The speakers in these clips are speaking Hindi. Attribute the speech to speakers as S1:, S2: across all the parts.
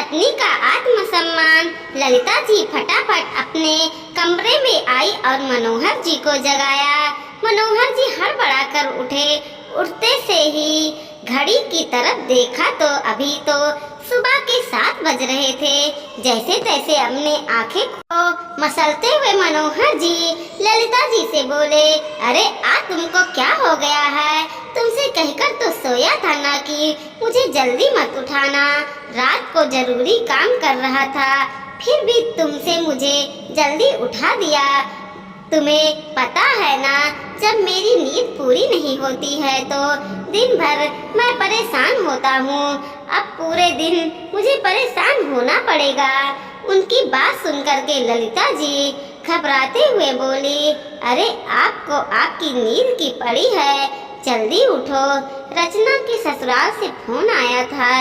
S1: पत्नी का आत्मसम्मान। ललिता जी फटाफट अपने कमरे में आई और मनोहर जी को जगाया। मनोहर जी हड़बड़ा कर उठे। उठते से ही घड़ी की तरफ देखा तो अभी तो सुबह के 7 बज रहे थे। जैसे तैसे अपने आंखें को मसलते हुए मनोहर जी ललिता जी से बोले, अरे आज तुमको क्या हो गया है? तुमसे कहकर तो सोया था ना कि मुझे जल्दी मत उठाना। रात को जरूरी काम कर रहा था, फिर भी तुमसे मुझे जल्दी उठा दिया। तुम्हें पता है ना, जब मेरी नींद पूरी नहीं होती है तो दिन भर मैं परेशान होता हूँ। अब पूरे दिन मुझे परेशान होना पड़ेगा। उनकी बात सुनकर के ललिता जी घबराते हुए बोली, अरे आपको आपकी नींद की पड़ी है, जल्दी उठो। रचना के ससुराल से फोन आया था।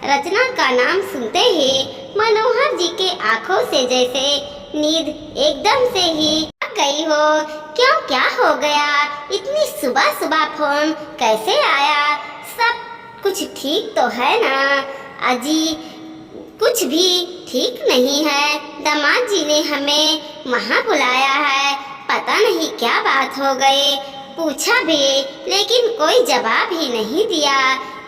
S1: रचना का नाम सुनते ही मनोहर जी के आंखों से जैसे नींद एकदम से ही गई हो। क्यों, क्या हो गया? इतनी सुबह सुबह फोन कैसे आया? सब कुछ ठीक तो है ना? अजी कुछ भी ठीक नहीं है। दामाद जी ने हमें वहाँ बुलाया है, पता नहीं क्या बात हो गई। पूछा भी लेकिन कोई जवाब ही नहीं दिया।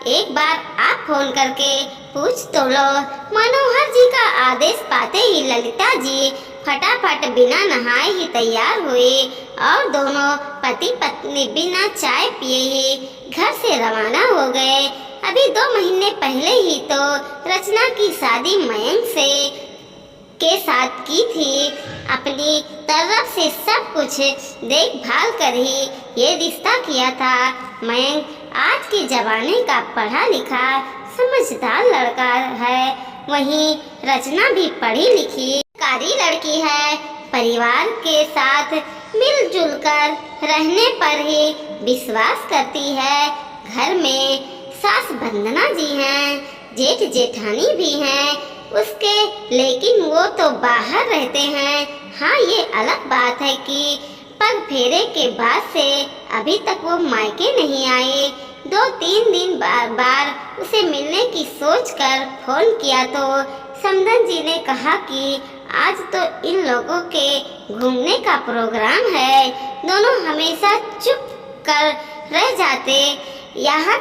S1: एक बार आप फोन करके पूछ तो लो। मनोहर जी का आदेश पाते ही ललिता जी फटाफट बिना नहाए ही तैयार हुए और दोनों पति पत्नी बिना चाय पिए ही घर से रवाना हो गए। अभी 2 महीने पहले ही तो रचना की शादी मयंक से के साथ की थी। अपनी तरफ से सब कुछ देखभाल कर ही ये रिश्ता किया था। मयंक आज के जमाने का पढ़ा लिखा समझदार लड़का है, वहीं रचना भी पढ़ी लिखी कारी लड़की है। परिवार के साथ मिलजुल कर रहने पर ही विश्वास करती है। घर में सास वंदना जी हैं, जेठ जेठानी भी हैं उसके, लेकिन वो तो बाहर रहते हैं। हाँ, ये अलग बात है कि पग फेरे के बाद से अभी तक वो मायके नहीं आए। 2-3 दिन बार उसे मिलने की सोचकर फोन किया तो समदन जी ने कहा कि आज तो इन लोगों के घूमने का प्रोग्राम है। दोनों हमेशा चुप कर रह जाते। यहाँ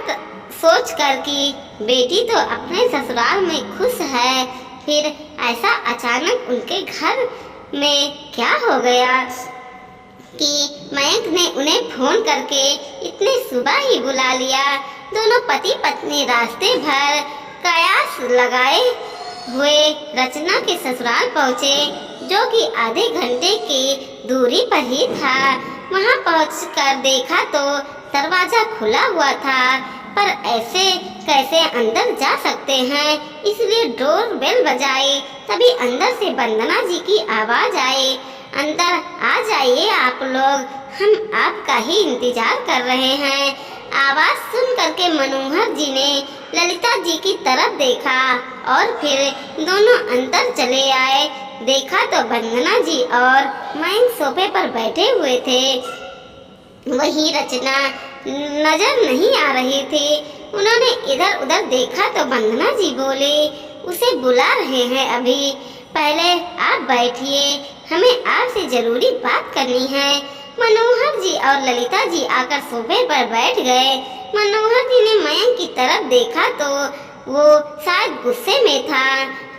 S1: सोच कर कि बेटी तो अपने ससुराल में खुश है, फिर ऐसा अचानक उनके घर में क्या हो गया कि मयंक ने उन्हें फोन करके इतने सुबह ही बुला लिया। दोनों पति पत्नी रास्ते भर कयास लगाए हुए रचना के ससुराल पहुँचे, जो कि आधे घंटे की दूरी पर ही था। वहाँ पहुँचकर देखा तो दरवाजा खुला हुआ था, पर ऐसे कैसे अंदर जा सकते हैं, इसलिए डोर बेल बजाई। तभी अंदर से वंदना जी की आवाज़ आई, अंदर आ जाइए आप लोग, हम आपका ही इंतजार कर रहे हैं। आवाज़ सुन करके मनोहर जी ने ललिता जी की तरफ देखा और फिर दोनों अंदर चले आए। देखा तो वंदना जी और मयंक सोफे पर बैठे हुए थे, वही रचना नजर नहीं आ रही थी। उन्होंने इधर उधर देखा तो वंदना जी बोले, उसे बुला रहे हैं अभी, पहले आप बैठिए, हमें आपसे जरूरी बात करनी है। मनोहर जी और ललिता जी आकर सोफे पर बैठ गए। मनोहर जी ने मयंक की तरफ देखा तो वो शायद गुस्से में था।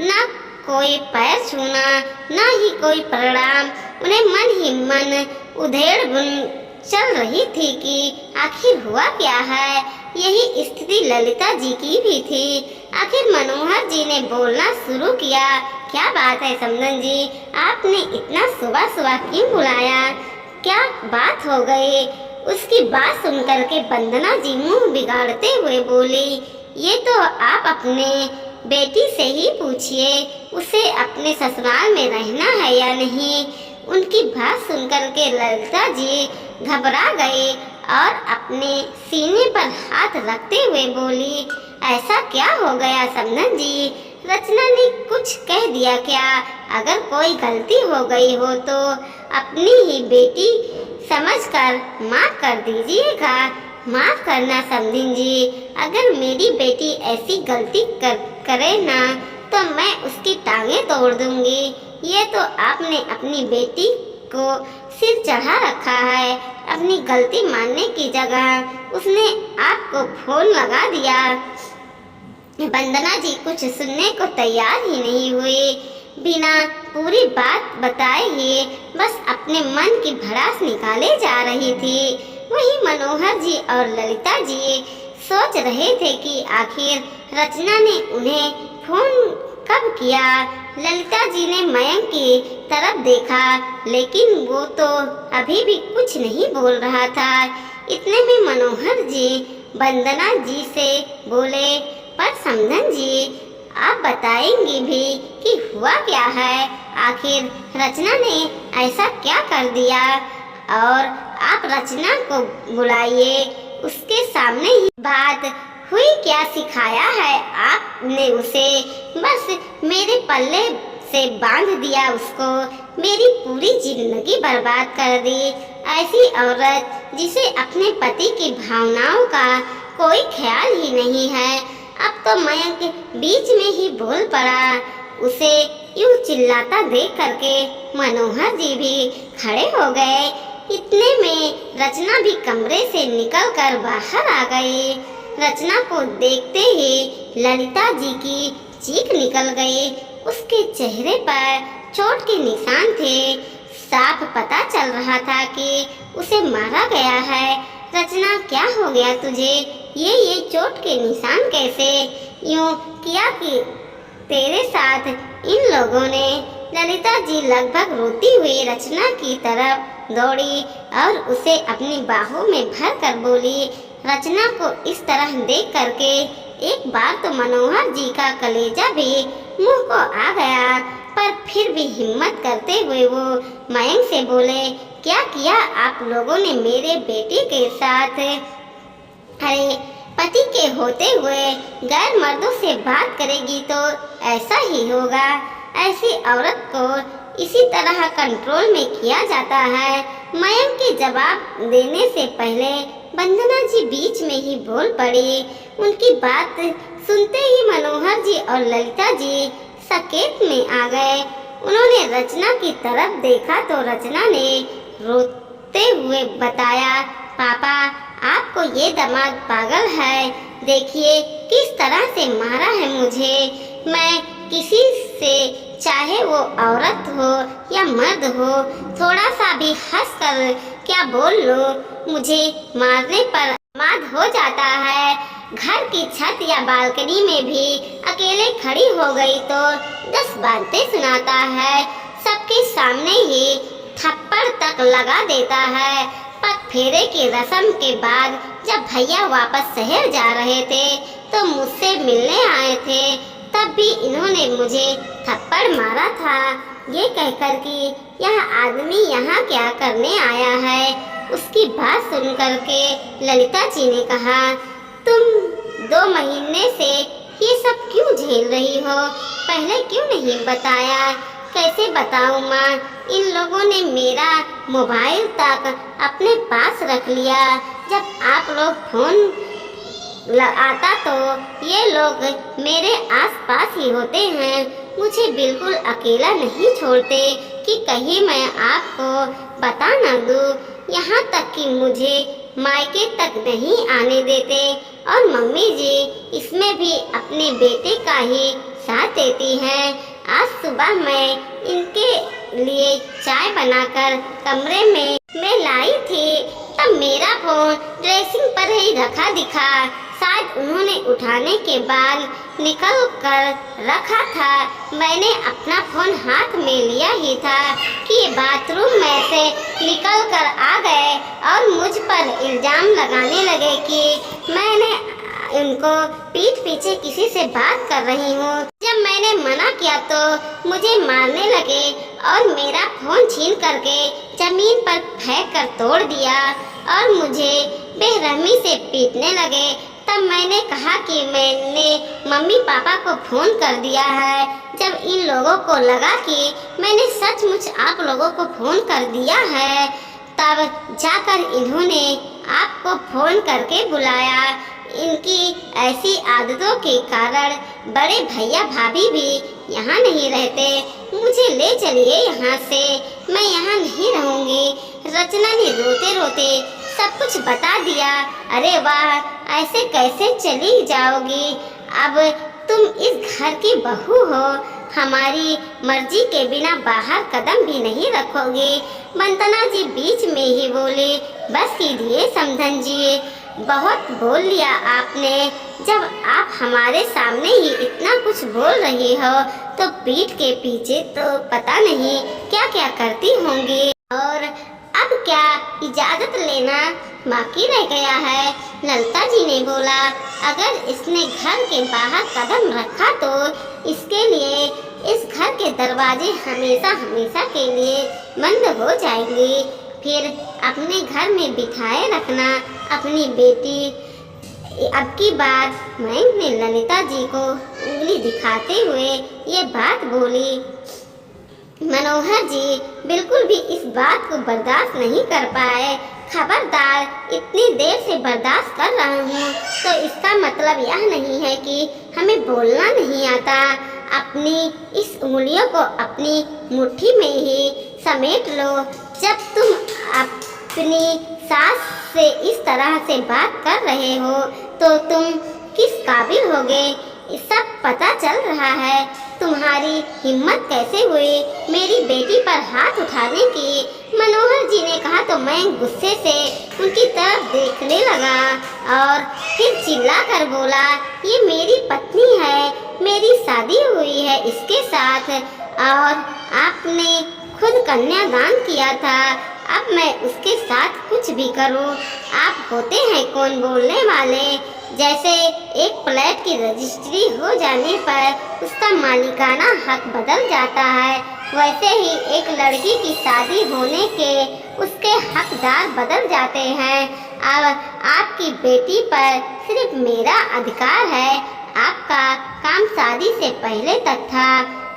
S1: ना कोई पैर छूना, ना ही कोई प्रणाम। उन्हें मन ही मन उधेड़ बुन चल रही थी कि आखिर हुआ क्या है। यही स्थिति ललिता जी की भी थी। आखिर मनोहर जी ने बोलना शुरू किया, क्या बात है समदन जी, आपने इतना सुबह सुबह क्यों बुलाया, क्या बात हो गई? उसकी बात सुनकर के वंदना जी मुंह बिगाड़ते हुए बोली, ये तो आप अपने बेटी से ही पूछिए, उसे अपने ससुराल में रहना है या नहीं। उनकी बात सुनकर के ललिता जी घबरा गई और अपने सीने पर हाथ रखते हुए बोली, ऐसा क्या हो गया समदन जी, रचना ने कुछ कह दिया क्या? अगर कोई गलती हो गई हो तो अपनी ही बेटी समझकर माफ कर दीजिएगा। माफ करना समधिन जी, अगर मेरी बेटी ऐसी गलती करे ना तो मैं उसकी टांगें तोड़ दूंगी। ये तो आपने अपनी बेटी को सिर चढ़ा रखा है। अपनी गलती मानने की जगह उसने आपको फोन लगा दिया। वंदना जी कुछ सुनने को तैयार ही नहीं हुई। बिना पूरी बात बताए ही बस अपने मन की भड़ास निकाले जा रही थी। वहीं मनोहर जी और ललिता जी सोच रहे थे कि आखिर रचना ने उन्हें फोन कब किया। ललिता जी ने मयंक की तरफ देखा, लेकिन वो तो अभी भी कुछ नहीं बोल रहा था। इतने में मनोहर जी वंदना जी से बोले, पर समधन जी आप बताएंगी भी कि हुआ क्या है? आखिर रचना ने ऐसा क्या कर दिया? और आप रचना को बुलाइए, उसके सामने ही बात हुई क्या सिखाया है आपने उसे? बस मेरे पल्ले से बांध दिया उसको, मेरी पूरी जिंदगी बर्बाद कर दी। ऐसी औरत जिसे अपने पति की भावनाओं का कोई ख्याल ही नहीं है। अब तो मयंक बीच में ही बोल पड़ा। उसे यूं चिल्लाता देख करके मनोहर जी भी खड़े हो गए। इतने में रचना भी कमरे से निकलकर बाहर आ गई। रचना को देखते ही ललिता जी की चीख निकल गई। उसके चेहरे पर चोट के निशान थे। साफ पता चल रहा था कि उसे मारा गया है। रचना क्या हो गया तुझे? ये चोट के निशान कैसे? यूं किया कि तेरे साथ इन लोगों ने? ललिता जी लगभग रोती हुई रचना की तरफ दौड़ी और उसे अपनी बाहों में भर कर बोली। रचना को इस तरह देख करके एक बार तो मनोहर जी का कलेजा भी मुंह को आ गया, पर फिर भी हिम्मत करते हुए वो मयंक से बोले, क्या किया आप लोगों ने मेरे बेटे के साथ? अरे पति के होते हुए गैर मर्दों से बात करेगी तो ऐसा ही होगा। ऐसी औरत को इसी तरह कंट्रोल में किया जाता है। मयंक के जवाब देने से पहले वंदना जी बीच में ही बोल पड़ी। उनकी बात सुनते ही मनोहर जी और ललिता जी सकेत में आ गए। उन्होंने रचना की तरफ देखा तो रचना ने रोते हुए बताया, पापा आपको ये दामाद पागल है। देखिए किस तरह से मारा है मुझे। मैं किसी से, चाहे वो औरत हो या मर्द हो, थोड़ा सा भी हंस कर क्या बोल लो, मुझे मारने पर माद हो जाता है। घर की छत या बालकनी में भी अकेले खड़ी हो गई तो 10 बातें सुनाता है। सबके सामने ही थप्पड़ तक लगा देता है। पग फेरे की रस्म के बाद जब भैया वापस शहर जा रहे थे तो मुझसे मिलने आए थे, तब भी इन्होंने मुझे थप्पड़ मारा था। ये कहकर कि यह आदमी यहाँ क्या करने आया है। उसकी बात सुन करके ललिता जी ने कहा, तुम 2 महीने से ये सब क्यों झेल रही हो? पहले क्यों नहीं बताया? कैसे बताऊं माँ, इन लोगों ने मेरा मोबाइल तक अपने पास रख लिया। जब आप लोग फोन आता तो ये लोग मेरे आसपास ही होते हैं। मुझे बिल्कुल अकेला नहीं छोड़ते कि कहीं मैं आपको बता न दूं। यहाँ तक कि मुझे मायके तक नहीं आने देते। और मम्मी जी इसमें भी अपने बेटे का ही साथ देती हैं। आज सुबह मैं इनके लिए चाय बनाकर कमरे में मैं लाई थी, तब मेरा फोन ड्रेसिंग पर ही रखा दिखा। शायद उन्होंने उठाने के बाद निकल कर रखा था। मैंने अपना फोन हाथ में लिया ही था कि बाथरूम में से निकल कर आ गए और मुझ पर इल्जाम लगाने लगे कि मैंने उनको पीठ पीछे किसी से बात कर रही हूँ। जब मैंने मना किया तो मुझे मारने लगे और मेरा फोन छीन करके जमीन पर फेंक कर तोड़ दिया और मुझे बेरहमी से पीटने लगे। तब मैंने कहा कि मैंने मम्मी पापा को फोन कर दिया है। जब इन लोगों को लगा कि मैंने सचमुच आप लोगों को फोन कर दिया है, तब जाकर इन्होंने आपको फोन करके बुलाया। इनकी ऐसी आदतों के कारण बड़े भैया भाभी भी यहाँ नहीं रहते। मुझे ले चलिए यहाँ से, मैं यहाँ नहीं रहूँगी। रचना ने रोते रोते सब कुछ बता दिया। अरे वाह, ऐसे कैसे चली जाओगी? अब तुम इस घर की बहू हो, हमारी मर्जी के बिना बाहर कदम भी नहीं रखोगे। मंतना जी बीच में ही बोले, बस कीजिए समधन जी, बहुत बोल लिया आपने। जब आप हमारे सामने ही इतना कुछ बोल रही हो तो पीठ के पीछे तो पता नहीं क्या क्या करती होंगी। और अब क्या इजाजत लेना बाकी रह गया है? ललिता जी ने बोला, अगर इसने घर के बाहर कदम रखा तो इसके लिए इस घर के दरवाजे हमेशा हमेशा के लिए बंद हो जाएंगे। फिर अपने घर में बिठाए रखना अपनी बेटी। अब की बार मयंक ने ललिता जी को उंगली दिखाते हुए ये बात बोली। मनोहर जी बिल्कुल भी इस बात को बर्दाश्त नहीं कर पाए। खबरदार, इतनी देर से बर्दाश्त कर रहा हूँ तो इसका मतलब यह नहीं है कि हमें बोलना नहीं आता। अपनी इस उंगलियों को अपनी मुट्ठी में ही समेट लो। जब तुम अपनी सास से इस तरह से बात कर रहे हो तो तुम किस काबिल होगे, सब पता चल रहा है। तुम्हारी हिम्मत कैसे हुई मेरी बेटी पर हाथ उठाने की? मनोहर जी ने कहा तो मैं गुस्से से उनकी तरफ देखने लगा और फिर चिल्ला कर बोला, ये मेरी पत्नी है, मेरी शादी हुई है इसके साथ और आपने खुद कन्यादान किया था। अब मैं उसके साथ कुछ भी करूं, आप होते हैं कौन बोलने वाले? जैसे एक फ्लैट की रजिस्ट्री हो जाने पर उसका मालिकाना हक बदल जाता है, वैसे ही एक लड़की की शादी होने के उसके हकदार बदल जाते हैं। अब आपकी बेटी पर सिर्फ मेरा अधिकार है। आपका काम शादी से पहले तक था।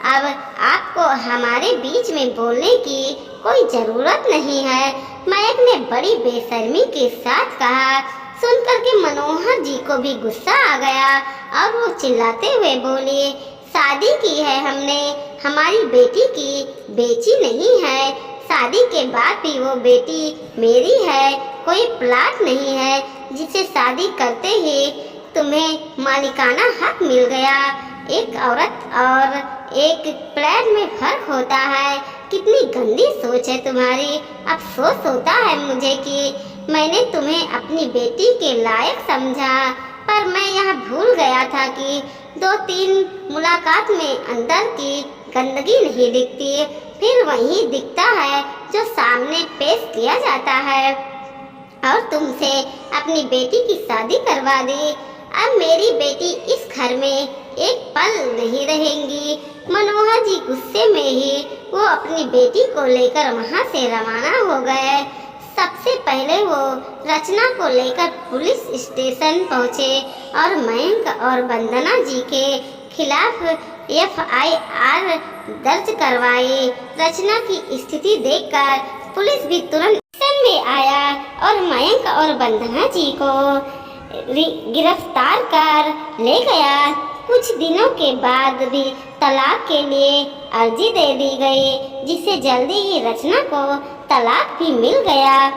S1: अब आपको हमारे बीच में बोलने की कोई ज़रूरत नहीं है। मयंक ने बड़ी बेशर्मी के साथ कहा। सुनकर के मनोहर जी को भी गुस्सा आ गया और वो चिल्लाते हुए बोले, शादी की है हमने, हमारी बेटी की बेची नहीं है। शादी के बाद भी वो बेटी मेरी है, कोई प्लाट नहीं है जिसे शादी करते ही तुम्हें मालिकाना हक मिल गया। एक औरत और एक फ्लैट में फर्क होता है। कितनी गंदी सोच है तुम्हारी। अफसोस होता है मुझे कि मैंने तुम्हें अपनी बेटी के लायक समझा, पर मैं यह भूल गया था कि 2-3 मुलाकात में अंदर की गंदगी नहीं दिखती, फिर वही दिखता है जो सामने पेश किया जाता है। और तुमसे अपनी बेटी की शादी करवा दी। अब मेरी बेटी इस घर में एक पल नहीं रहेंगी। मनोहर जी गुस्से में ही वो अपनी बेटी को लेकर वहाँ से रवाना हो गए। सबसे पहले वो रचना को लेकर पुलिस स्टेशन पहुँचे और मयंक और वंदना जी के खिलाफ FIR दर्ज करवाई। रचना की स्थिति देखकर पुलिस भी तुरंत स्टेशन में आया और मयंक और वंदना जी को गिरफ्तार कर ले गया। कुछ दिनों के बाद भी तलाक के लिए अर्जी दे दी गई, जिससे जल्दी ही रचना को तलाक भी मिल गया।